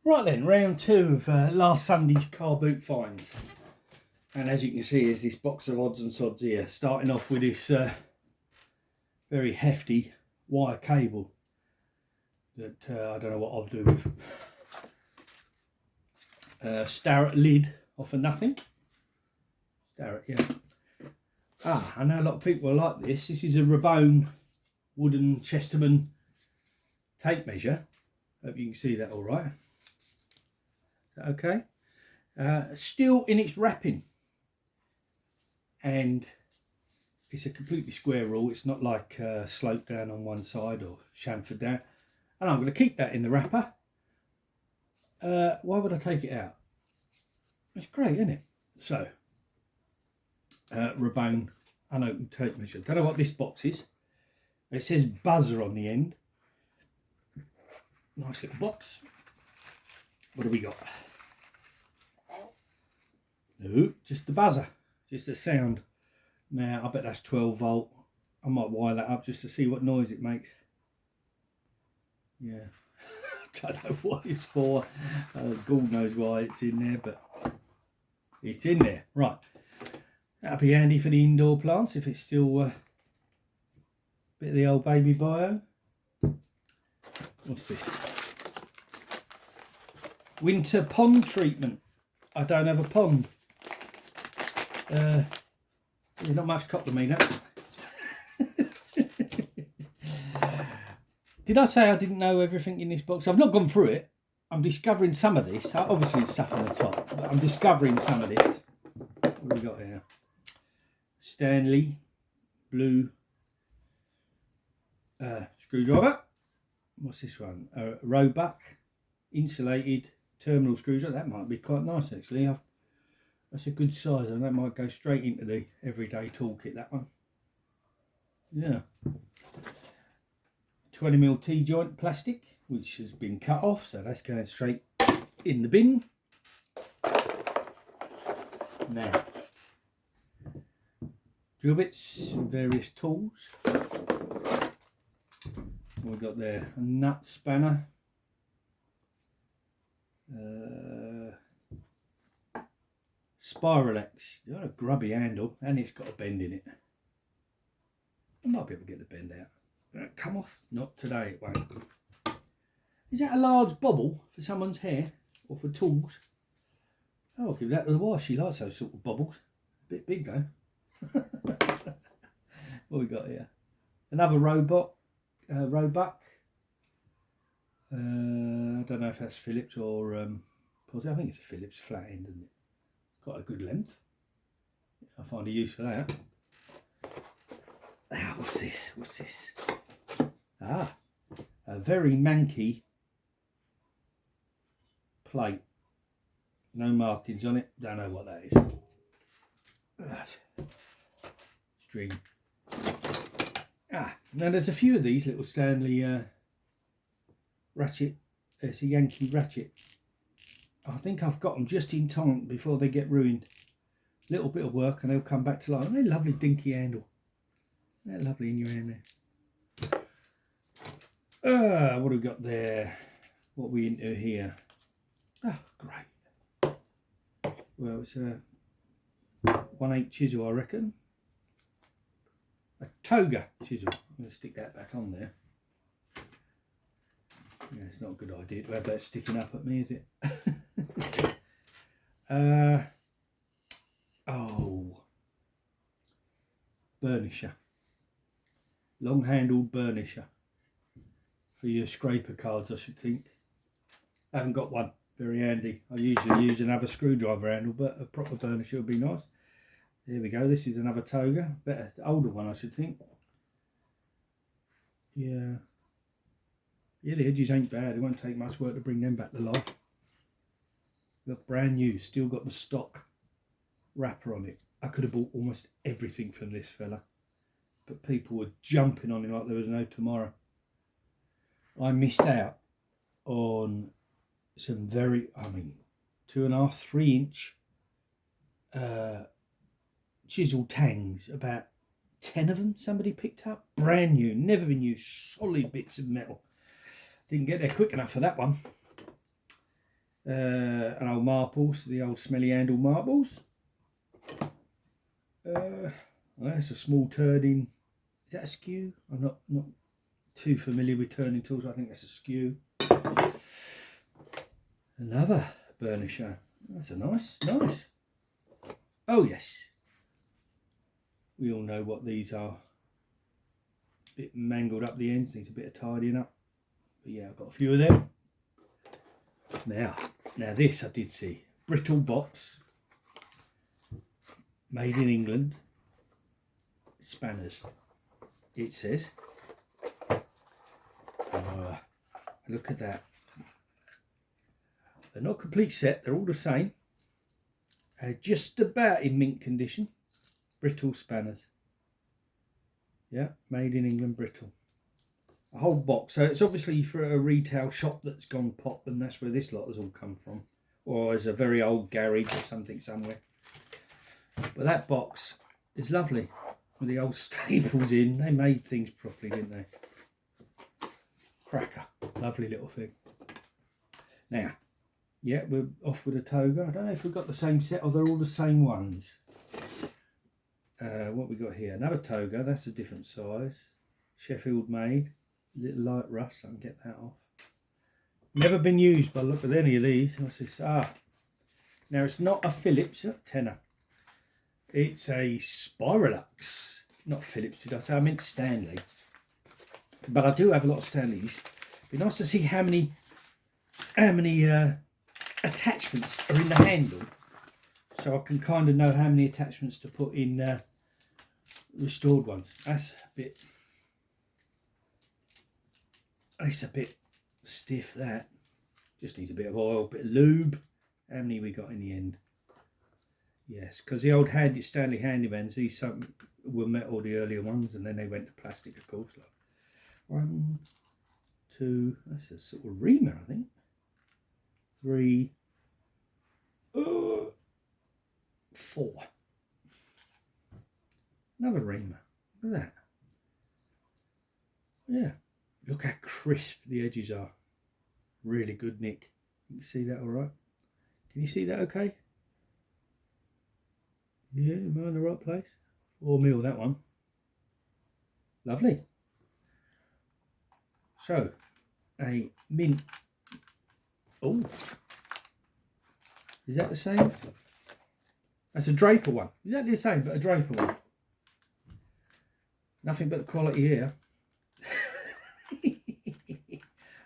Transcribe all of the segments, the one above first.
Right then, round two of last Sunday's car boot finds. And as you can see, there's this box of odds and sods here, starting off with this very hefty wire cable that I don't know what I'll do with. Starrett lid off of nothing. Starrett, yeah. I know a lot of people like this. This is a Rabone wooden Chesterman tape measure. Hope you can see that all right. Okay, still in its wrapping, and it's a completely square rule. It's not like slope down on one side or chamfered down, and I'm going to keep that in the wrapper. Why would I take it out? It's great, isn't it? So Rabone unopened tape measure. Don't know what this box is. It says buzzer on the end. Nice little box. What do we got? No, just the buzzer, just the sound. Now, I bet that's 12 volt. I might wire that up just to see what noise it makes. Yeah, don't know what it's for. God knows why it's in there, but it's in there. Right, that'll be handy for the indoor plants if it's still a bit of the old baby bio. What's this? Winter pond treatment. I don't have a pond. There's not much copper me now. Did I say I didn't know everything in this box? I've not gone through it. I'm discovering some of this. Obviously it's stuff on the top, but I'm discovering some of this. What have we got here? Stanley blue screwdriver. What's this one? Roebuck insulated terminal screwdriver. That might be quite nice actually. That's a good size, and that might go straight into the everyday toolkit, that one. Yeah. 20mm T-joint plastic, which has been cut off, so that's going straight in the bin. Now, drill bits and various tools. We've got there a nut spanner. Spiralex, it's got a grubby handle and it's got a bend in it. I might be able to get the bend out. Come off? Not today, it won't. Is that a large bobble for someone's hair or for tools? Oh, I'll give that to the wife. She likes those sort of bobbles. A bit big though. What we got here? Another Roebuck. I don't know if that's Phillips or I think it's a Phillips flat end, isn't it? Got a good length. I find a use for that. What's this? A very manky plate. No markings on it. Don't know what that is. String. Now there's a few of these little Stanley ratchet. It's a Yankee ratchet. I think I've got them just in time before they get ruined. Little bit of work and they'll come back to life. They're lovely dinky handle. They're lovely in your hand there. What have we got there? What are we into here? Oh, great. Well, it's a 1/8 chisel, I reckon. A toga chisel. I'm going to stick that back on there. Yeah, it's not a good idea to have that sticking up at me, is it? Burnisher. Long handled burnisher. For your scraper cards, I should think. I haven't got one. Very handy. I usually use another screwdriver handle, but a proper burnisher would be nice. There we go. This is another toga. Better, older one, I should think. Yeah. Yeah, the edges ain't bad. It won't take much work to bring them back to life. Look, brand new. Still got the stock wrapper on it. I could have bought almost everything from this fella, but people were jumping on him like there was no tomorrow. I missed out on some 2.5, 3 inch chisel tangs. About 10 of them somebody picked up, brand new, never been used, solid bits of metal. Didn't get there quick enough for that one. An old marbles, the old smelly handle marbles. Well, that's a small turning. Is that a skew? I'm not too familiar with turning tools. I think that's a skew. Another burnisher. That's a nice. Oh yes. We all know what these are. A bit mangled up the ends. Needs a bit of tidying up. But yeah, I've got a few of them. Now this I did see. Brittle box. Made in England. Spanners. It says. Look at that. They're not complete set. They're all the same. Just about in mint condition. Brittle spanners. Yeah, made in England, Brittle. A whole box. So it's obviously for a retail shop that's gone pop, and that's where this lot has all come from. Or as a very old garage or something somewhere. But that box is lovely. With the old staples in. They made things properly, didn't they? Cracker. Lovely little thing. Now, yeah, we're off with a toga. I don't know if we've got the same set or they're all the same ones. What we got here? Another toga. That's a different size. Sheffield made. Little light rust. I can get that off. Never been used by look at any of these. What's this? Now it's not a Philips tenner. It's a Spiralux. Not Philips, did I say? I meant Stanley. But I do have a lot of Stanleys. It'd be nice to see how many attachments are in the handle, so I can kind of know how many attachments to put in restored ones. That's a bit. It's a bit stiff. That just needs a bit of oil, a bit of lube. How many we got in the end? Yes, because the old Stanley Handymans, these some were metal, the earlier ones, and then they went to plastic, of course. Like 1, 2. That's a sort of reamer, I think. 3, 4. Another reamer. Look at that. Yeah. Look how crisp the edges are. Really good nick. You can see that all right? Can you see that okay? Yeah, am I in the right place? 4mm, that one. Lovely. So, a mint. Oh, is that the same? That's a Draper one. Exactly the same, but a Draper one. Nothing but the quality here.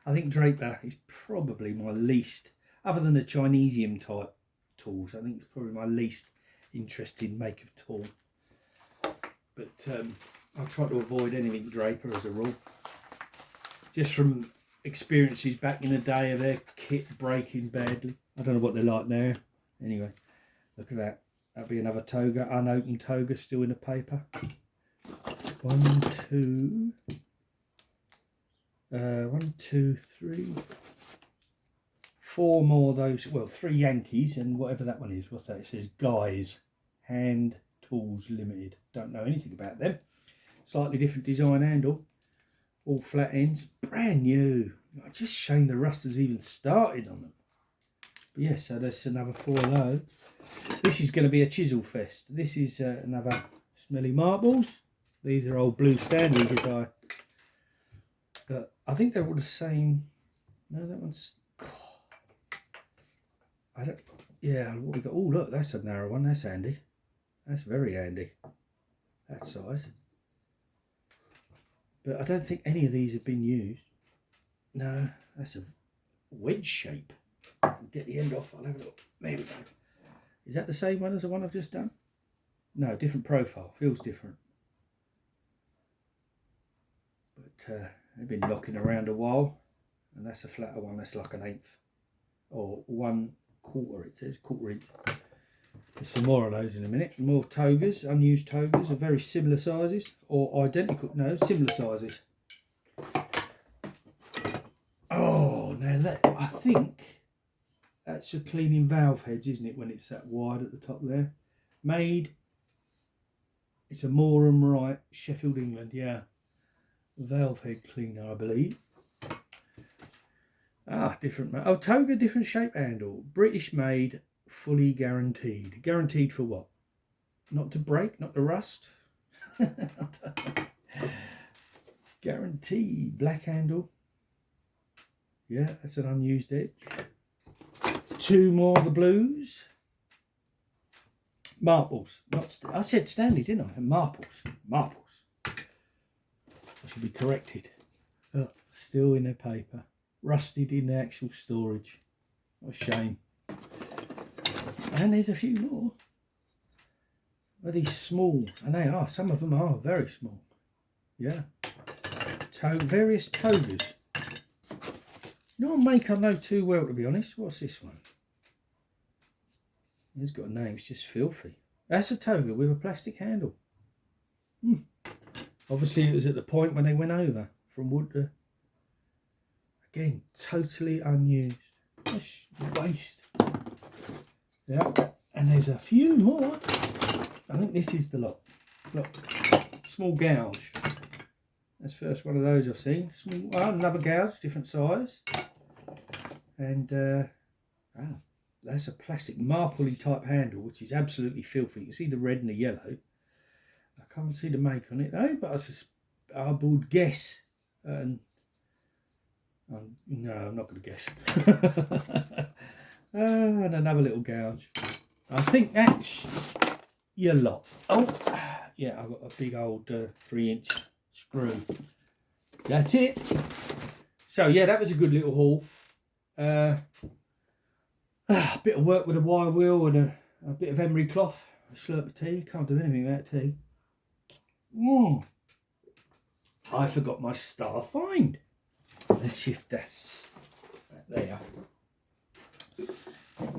I think Draper is probably my least, other than the Chinesium type tools, I think it's probably my least interesting make of tool. But I try to avoid anything Draper as a rule. Just from experiences back in the day of their kit breaking badly. I don't know what they're like now. Anyway, look at that. That'll be another toga, unopened toga still in the paper. 1, 2. 1, 2, 3. 4 more of those. Well, 3 Yankees and whatever that one is. What's that? It says Guys Hand Tools Limited. Don't know anything about them. Slightly different design handle. All flat ends. Brand new. Just shame the rust has even started on them. But yeah, so there's another 4 of those. This is going to be a chisel fest. This is another smelly marbles. These are old blue Stanleys. I think they're all the same. No, that one's. I don't. Yeah, what we got? Oh, look, that's a narrow one. That's handy. That's very handy. That size. But I don't think any of these have been used. No, that's a wedge shape. Get the end off. I'll have a look. There we go. Is that the same one as the one I've just done? No, different profile. Feels different. But they've been knocking around a while. And that's a flatter one. That's like an 1/8. Or 1/4 it says. 1/4 inch. There's some more of those in a minute. More togas. Unused togas of very similar sizes. Or identical. No, similar sizes. Oh, now that, I think that's for cleaning valve heads, isn't it, when it's that wide at the top there? Made, it's a Moorham Wright, Sheffield, England, yeah. Valve head cleaner, I believe. Ah, different. Oh, Toga, different shape handle. British made, fully guaranteed. Guaranteed for what? Not to break, not to rust. Guaranteed. Black handle. Yeah, that's an unused edge. 2 more of the blues. Marbles. Not I said Stanley, didn't I? And marbles. Marbles. I should be corrected. Oh, still in their paper. Rusted in the actual storage. What a shame. And there's a few more. Are these small? And they are. Some of them are very small. Yeah. Various Togas. Not a make I know too well, to be honest. What's this one? It's got a name. It's just filthy. That's a Toga with a plastic handle. Obviously, it was at the point when they went over from wood to... Again, totally unused. Waste. Yeah. And there's a few more. I think this is the lot. Look. Small gouge. That's the first one of those I've seen. Small, well, another gouge, different size. And wow, that's a plastic marpley type handle, which is absolutely filthy. You can see the red and the yellow. I can't see the make on it though, but I would guess. No, I'm not going to guess. And another little gouge. I think that's your lot. Oh, yeah, I've got a big old 3-inch screw. That's it. So yeah, that was a good little haul. A bit of work with a wire wheel and a bit of emery cloth, a slurp of tea. Can't do anything without tea. I forgot my star find. Let's shift this there.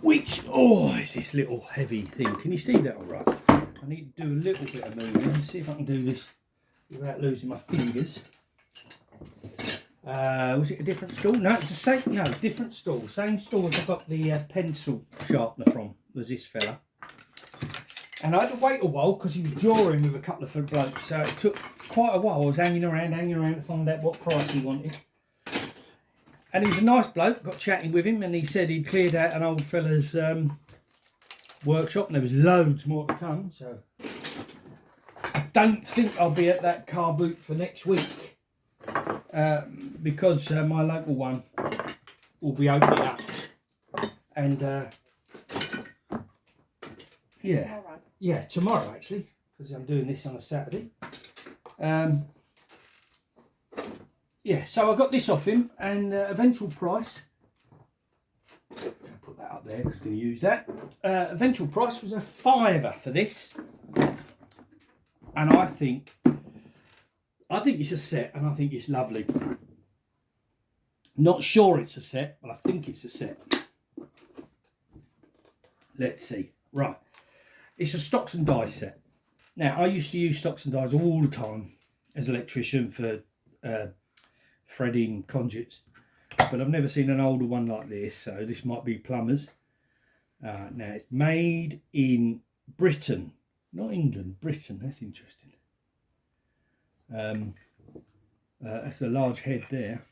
Which, is this little heavy thing. Can you see that all right? I need to do a little bit of moving. Let's see if I can do this without losing my fingers. Was it a different stool? No, it's the same. No, different stool. Same stool as I got the pencil sharpener from. Was this fella? And I had to wait a while because he was drawing with a couple of blokes. So it took quite a while. I was hanging around to find out what price he wanted. And he was a nice bloke. Got chatting with him, and he said he'd cleared out an old fella's workshop, and there was loads more to come. So I don't think I'll be at that car boot for next week. Because my local one will be opening up, and tomorrow actually, because I'm doing this on a Saturday. So I got this off him, and eventual price. I'll put that up there because I'm going to use that. Eventual price was a £5 for this, and I think it's a set, and I think it's lovely. Not sure it's a set, but I think it's a set. Let's see. Right. It's a Stocks and Dies set. Now, I used to use Stocks and Dies all the time as an electrician for threading conduits, but I've never seen an older one like this, so this might be plumbers. Now, it's made in Britain, not England, Britain. That's interesting. That's a large head there,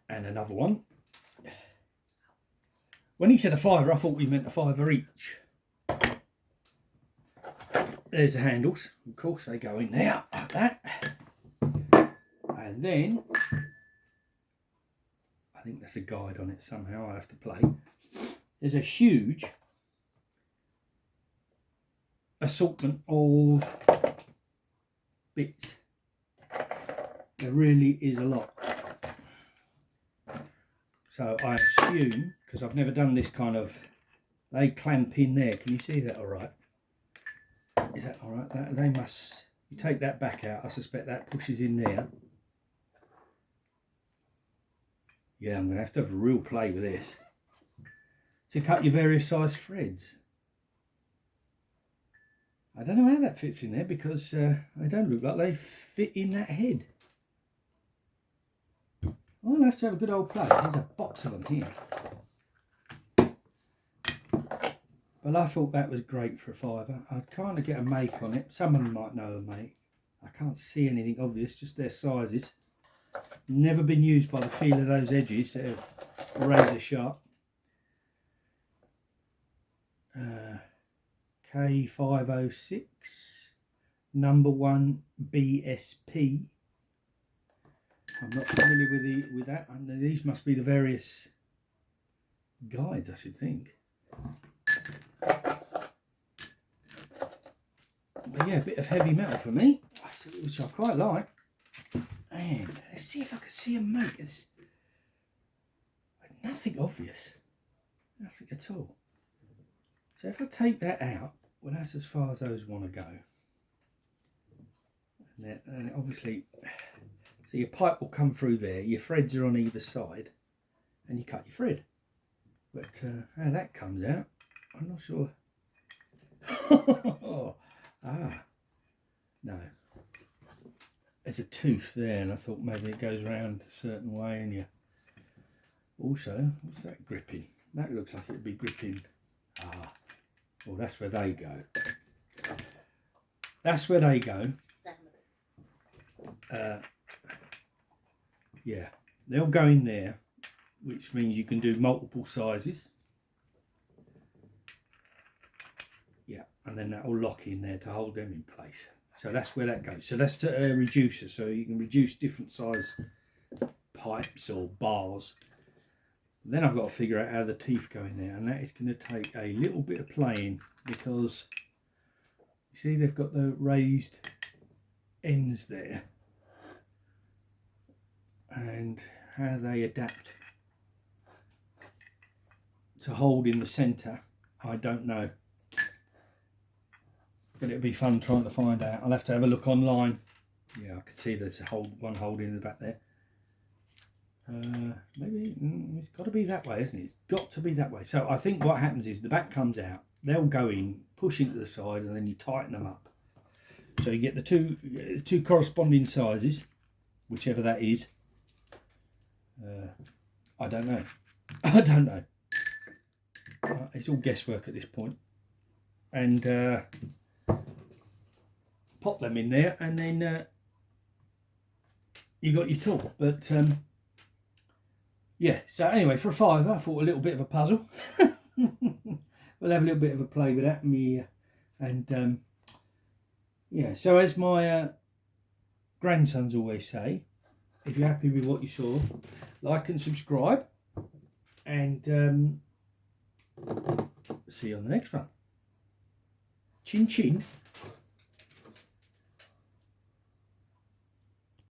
and another one. When he said a £5, I thought he meant a £5 each. There's the handles, of course, they go in there like that, and then I think there's a guide on it somehow. I have to play. There's a huge assortment of bits. There really is a lot. So I assume, because I've never done this kind of, they clamp in there. Can you see that all right? Is that all right? They must, you take that back out, I suspect that pushes in there. Yeah, I'm going to have a real play with this. To cut your various size threads. I don't know how that fits in there because they don't look like they fit in that head. I'll have to have a good old play. There's a box of them here. But I thought that was great for a £5. I'd kind of get a make on it. Someone might know a make. I can't see anything obvious, just their sizes. Never been used by the feel of those edges. They're razor sharp. K506 number 1 BSP. I'm not familiar with that. And these must be the various guides, I should think. But yeah, a bit of heavy metal for me, which I quite like. And let's see if I can see a make. It's nothing obvious, nothing at all. So if I take that out, well, that's as far as those want to go. And obviously, so your pipe will come through there. Your threads are on either side, and you cut your thread. But how that comes out, I'm not sure. No. There's a tooth there, and I thought maybe it goes round a certain way, and you. Also, what's that gripping? That looks like it would be gripping. Well, that's where they go. That's where they go. Yeah, they'll go in there, which means you can do multiple sizes. Yeah, and then that will lock in there to hold them in place. So that's where that goes. So that's to a reducer, so you can reduce different size pipes or bars. Then I've got to figure out how the teeth go in there, and that is going to take a little bit of playing, because you see they've got the raised ends there, and how they adapt to hold in the centre, I don't know. But it'll be fun trying to find out. I'll have to have a look online. Yeah, I can see there's one holding in the back there. Maybe it's got to be that way, isn't it? It's got to be that way. So I think what happens is the back comes out, they'll go in, push into the side, and then you tighten them up. So you get the two corresponding sizes, whichever that is. I don't know. I don't know. It's all guesswork at this point. And pop them in there, and then you got your tool. But yeah, so anyway, for a £5, I thought a little bit of a puzzle. We'll have a little bit of a play with that. And yeah, so as my grandsons always say, if you're happy with what you saw, like and subscribe, and see you on the next one. Chin chin.